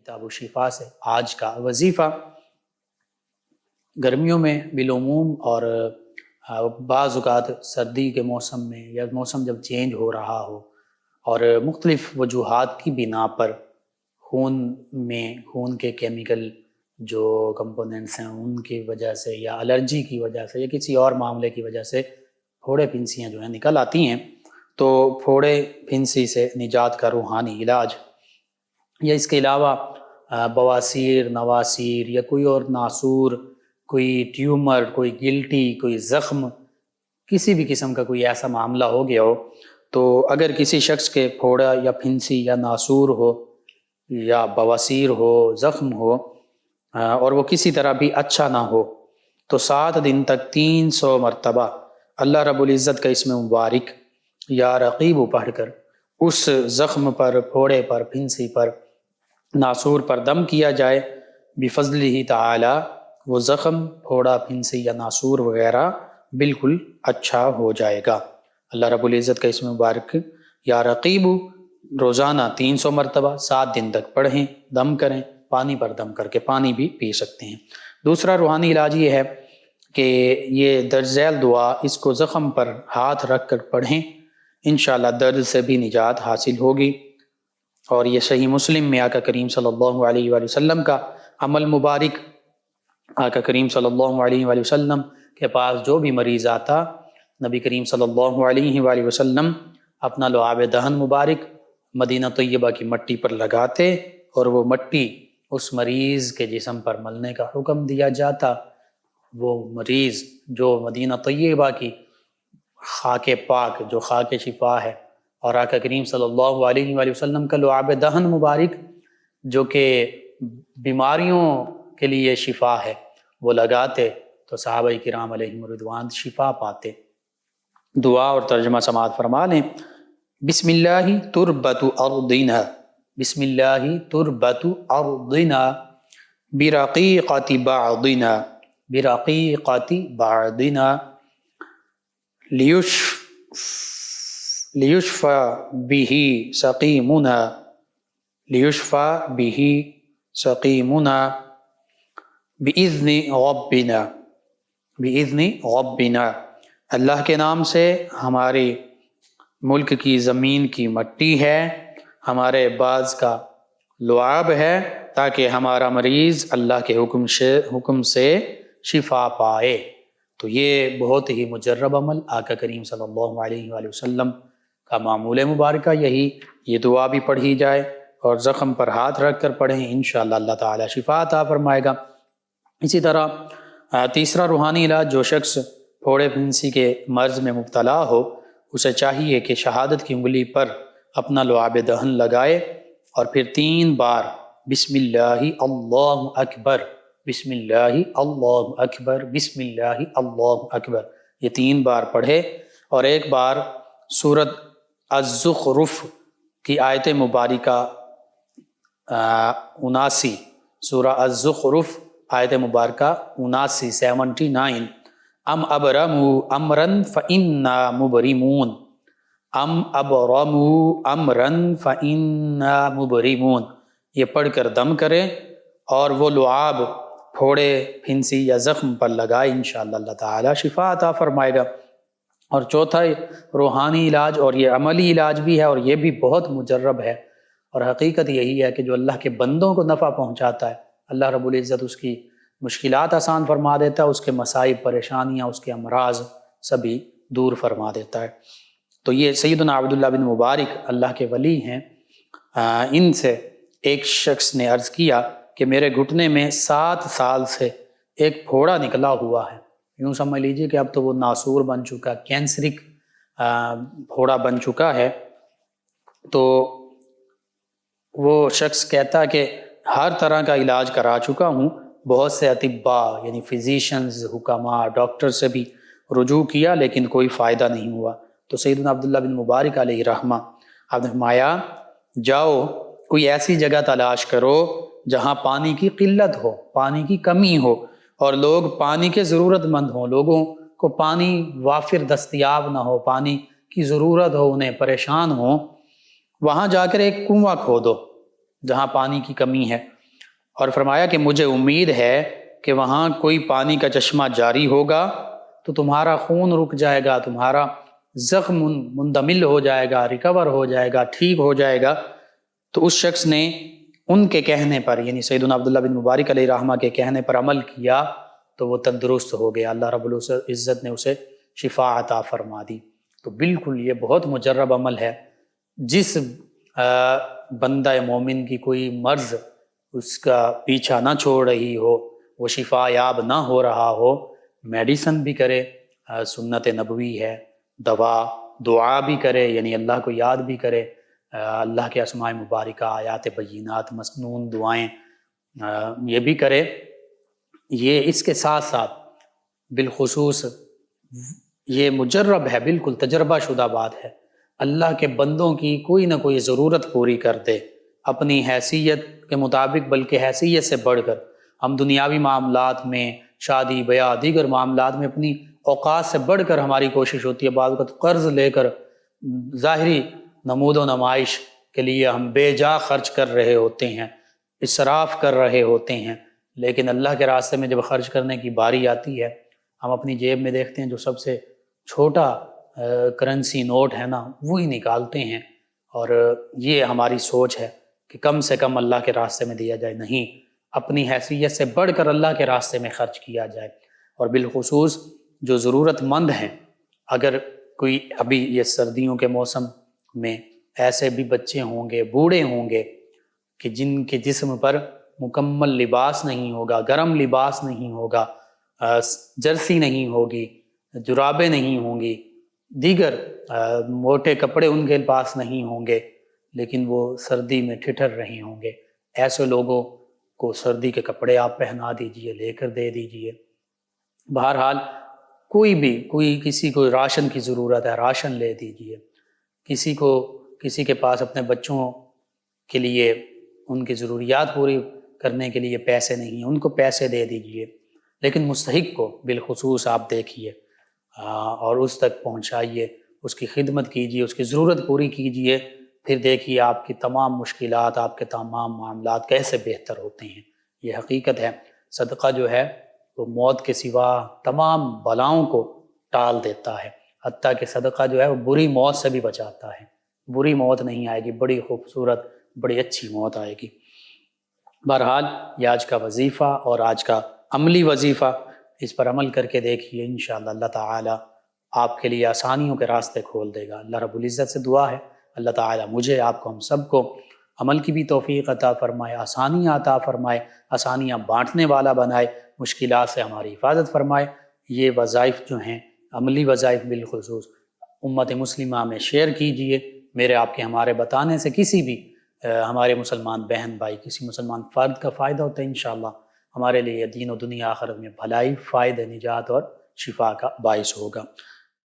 کتاب و شفا سے آج کا وظیفہ۔ گرمیوں میں بالعموم اور بعض اوقات سردی کے موسم میں یا موسم جب چینج ہو رہا ہو اور مختلف وجوہات کی بنا پر خون کے کیمیکل جو کمپوننٹس ہیں ان کی وجہ سے یا الرجی کی وجہ سے یا کسی اور معاملے کی وجہ سے پھوڑے پھنسیاں جو ہیں نکل آتی ہیں، تو پھوڑے پھنسی سے نجات کا روحانی علاج یا اس کے علاوہ بواسیر، نواسیر یا کوئی اور ناسور، کوئی ٹیومر، کوئی گلٹی، کوئی زخم، کسی بھی قسم کا کوئی ایسا معاملہ ہو گیا ہو، تو اگر کسی شخص کے پھوڑا یا پھنسی یا ناسور ہو یا بواسیر ہو، زخم ہو اور وہ کسی طرح بھی اچھا نہ ہو، تو 7 دن تک 300 مرتبہ اللہ رب العزت کا اسم مبارک یا رقیب پڑھ کر اس زخم پر، پھوڑے پر، پھنسی پر، ناسور پر دم کیا جائے، بفضلہ تعالی وہ زخم، پھوڑا، پھنسی یا ناسور وغیرہ بالکل اچھا ہو جائے گا۔ اللہ رب العزت کا اسم مبارک یا رقیب روزانہ 300 مرتبہ 7 دن تک پڑھیں، دم کریں، پانی پر دم کر کے پانی بھی پی سکتے ہیں۔ دوسرا روحانی علاج یہ ہے کہ یہ درج ذیل دعا اس کو زخم پر ہاتھ رکھ کر پڑھیں، انشاءاللہ درد سے بھی نجات حاصل ہوگی۔ اور یہ صحیح مسلم میں آقا کریم صلی اللہ علیہ وآلہ وسلم کا عمل مبارک، آقا کریم صلی اللہ علیہ وآلہ وسلم کے پاس جو بھی مریض آتا، نبی کریم صلی اللہ علیہ وآلہ وسلم اپنا لعاب دہن مبارک مدینہ طیبہ کی مٹی پر لگاتے اور وہ مٹی اس مریض کے جسم پر ملنے کا حکم دیا جاتا۔ وہ مریض جو مدینہ طیبہ کی خاک پاک، جو خاک شفا ہے، اور آقا کریم صلی اللہ علیہ وآلہ وسلم کا لعاب دہن مبارک جو کہ بیماریوں کے لیے شفا ہے، وہ لگاتے تو صحابہ کرام علیہم رضوان شفا پاتے۔ دعا اور ترجمہ سماعت فرما لیں۔ بسم اللہ تربت ارضنا، بسم اللہ تربت ارضنا، برقیقۃ بعضنا، برقیقۃ بعضنا، لیشفى به سقیمنا، لیشفى به سقیمنا، بإذن ربنا، بإذن ربنا، اللہ کے نام سے ہمارے ملک کی زمین کی مٹی ہے، ہمارے باز کا لعاب ہے، تاکہ ہمارا مریض اللہ کے حکم سے شفا پائے۔ تو یہ بہت ہی مجرب عمل، آقا کریم صلی اللہ علیہ وآلہ وسلم کا معمول مبارکہ یہی، یہ دعا بھی پڑھی جائے اور زخم پر ہاتھ رکھ کر پڑھیں، انشاءاللہ اللہ تعالی شفا عطا فرمائے گا۔ اسی طرح تیسرا روحانی علاج، جو شخص پھوڑے پھنسی کے مرض میں مبتلا ہو، اسے چاہیے کہ شہادت کی انگلی پر اپنا لعاب دہن لگائے اور پھر 3 بار بسم اللہ اللہ اکبر، بسم اللہ اللہ اکبر، بسم اللہ اللہ اکبر، یہ 3 بار پڑھے اور ایک بار سورۃ الزخرف کی آیت مبارکہ 79، سورہ الزخرف آیت مبارکہ 79 ام ابرموا امرا فإنا مبرمون، ام ابرموا امرا فإنا مبرمون، یہ پڑھ کر دم کرے اور وہ لعاب پھوڑے پھنسی یا زخم پر لگائے، انشاءاللہ اللہ تعالی شفا عطا فرمائے گا۔ اور چوتھا روحانی علاج، اور یہ عملی علاج بھی ہے اور یہ بھی بہت مجرب ہے، اور حقیقت یہی ہے کہ جو اللہ کے بندوں کو نفع پہنچاتا ہے، اللہ رب العزت اس کی مشکلات آسان فرما دیتا ہے، اس کے مسائب، پریشانیاں، اس کے امراض سبھی دور فرما دیتا ہے۔ تو یہ سیدنا عبداللہ بن مبارک اللہ کے ولی ہیں، ان سے ایک شخص نے عرض کیا کہ میرے گھٹنے میں 7 سال سے ایک پھوڑا نکلا ہوا ہے، یوں سمجھ لیجئے کہ اب تو وہ ناسور بن چکا، کینسرک پھوڑا بن چکا ہے۔ تو وہ شخص کہتا کہ ہر طرح کا علاج کرا چکا ہوں، بہت سے اطباء یعنی فزیشنز، حکماء، ڈاکٹر سے بھی رجوع کیا لیکن کوئی فائدہ نہیں ہوا۔ تو سیدنا عبداللہ بن مبارک علیہ رحمہ آپ نے فرمایا، جاؤ کوئی ایسی جگہ تلاش کرو جہاں پانی کی قلت ہو، پانی کی کمی ہو، اور لوگ پانی کے ضرورت مند ہوں، لوگوں کو پانی وافر دستیاب نہ ہو، پانی کی ضرورت ہو، انہیں پریشان ہوں، وہاں جا کر ایک کنواں کھودو جہاں پانی کی کمی ہے، اور فرمایا کہ مجھے امید ہے کہ وہاں کوئی پانی کا چشمہ جاری ہوگا تو تمہارا خون رک جائے گا، تمہارا زخم مندمل ہو جائے گا، ریکور ہو جائے گا، ٹھیک ہو جائے گا۔ تو اس شخص نے ان کے کہنے پر، یعنی سیدنا عبداللہ بن مبارک علیہ رحمہ کے کہنے پر عمل کیا تو وہ تندرست ہو گیا، اللہ رب العزت نے اسے شفا عطا فرما دی۔ تو بالکل یہ بہت مجرب عمل ہے۔ جس بندہ مومن کی کوئی مرض اس کا پیچھا نہ چھوڑ رہی ہو، وہ شفا یاب نہ ہو رہا ہو، میڈیسن بھی کرے، سنت نبوی ہے، دعا بھی کرے، یعنی اللہ کو یاد بھی کرے، اللہ کے اسماء مبارکہ، آیات بینات، مسنون دعائیں یہ بھی کرے۔ یہ اس کے ساتھ ساتھ بالخصوص یہ مجرب ہے، بالکل تجربہ شدہ بات ہے، اللہ کے بندوں کی کوئی نہ کوئی ضرورت پوری کر دے اپنی حیثیت کے مطابق، بلکہ حیثیت سے بڑھ کر۔ ہم دنیاوی معاملات میں، شادی بیاہ، دیگر معاملات میں اپنی اوقات سے بڑھ کر ہماری کوشش ہوتی ہے، بعض وقت قرض لے کر ظاہری نمود و نمائش کے لیے ہم بے جا خرچ کر رہے ہوتے ہیں، اسراف کر رہے ہوتے ہیں، لیکن اللہ کے راستے میں جب خرچ کرنے کی باری آتی ہے، ہم اپنی جیب میں دیکھتے ہیں جو سب سے چھوٹا کرنسی نوٹ ہے نا، وہی نکالتے ہیں، اور یہ ہماری سوچ ہے کہ کم سے کم اللہ کے راستے میں دیا جائے، نہیں، اپنی حیثیت سے بڑھ کر اللہ کے راستے میں خرچ کیا جائے۔ اور بالخصوص جو ضرورت مند ہیں، اگر کوئی ابھی یہ سردیوں کے موسم میں ایسے بھی بچے ہوں گے، بوڑھے ہوں گے کہ جن کے جسم پر مکمل لباس نہیں ہوگا، گرم لباس نہیں ہوگا، جرسی نہیں ہوگی، جرابیں نہیں ہوں گی، دیگر موٹے کپڑے ان کے پاس نہیں ہوں گے، لیکن وہ سردی میں ٹھٹھر رہے ہوں گے، ایسے لوگوں کو سردی کے کپڑے آپ پہنا دیجئے، لے کر دے دیجئے۔ بہرحال کوئی کسی کو راشن کی ضرورت ہے، راشن لے دیجئے، کسی کے پاس اپنے بچوں کے لیے ان کی ضروریات پوری کرنے کے لیے پیسے نہیں ہیں، ان کو پیسے دے دیجئے، لیکن مستحق کو بالخصوص آپ دیکھیے اور اس تک پہنچائیے، اس کی خدمت کیجئے، اس کی ضرورت پوری کیجئے، پھر دیکھیے آپ کی تمام مشکلات، آپ کے تمام معاملات کیسے بہتر ہوتے ہیں۔ یہ حقیقت ہے، صدقہ جو ہے وہ موت کے سوا تمام بلاؤں کو ٹال دیتا ہے، حتیٰ کہ صدقہ جو ہے وہ بری موت سے بھی بچاتا ہے، بری موت نہیں آئے گی، بڑی خوبصورت، بڑی اچھی موت آئے گی۔ بہرحال یہ آج کا وظیفہ اور آج کا عملی وظیفہ، اس پر عمل کر کے دیکھیے، انشاءاللہ اللہ تعالی آپ کے لیے آسانیوں کے راستے کھول دے گا۔ اللہ رب العزت سے دعا ہے اللہ تعالی مجھے، آپ کو، ہم سب کو عمل کی بھی توفیق عطا فرمائے، آسانیاں عطا فرمائے، آسانیاں بانٹنے والا بنائے، مشکلات سے ہماری حفاظت فرمائے۔ یہ وظائف جو ہیں، عملی وظائف بالخصوص امت مسلمہ میں شیئر کیجئے، میرے آپ کے ہمارے بتانے سے کسی بھی ہمارے مسلمان بہن بھائی، کسی مسلمان فرد کا فائدہ ہوتا ہے، انشاءاللہ ہمارے لیے دین و دنیا آخرت میں بھلائی، فائدہ، نجات اور شفا کا باعث ہوگا۔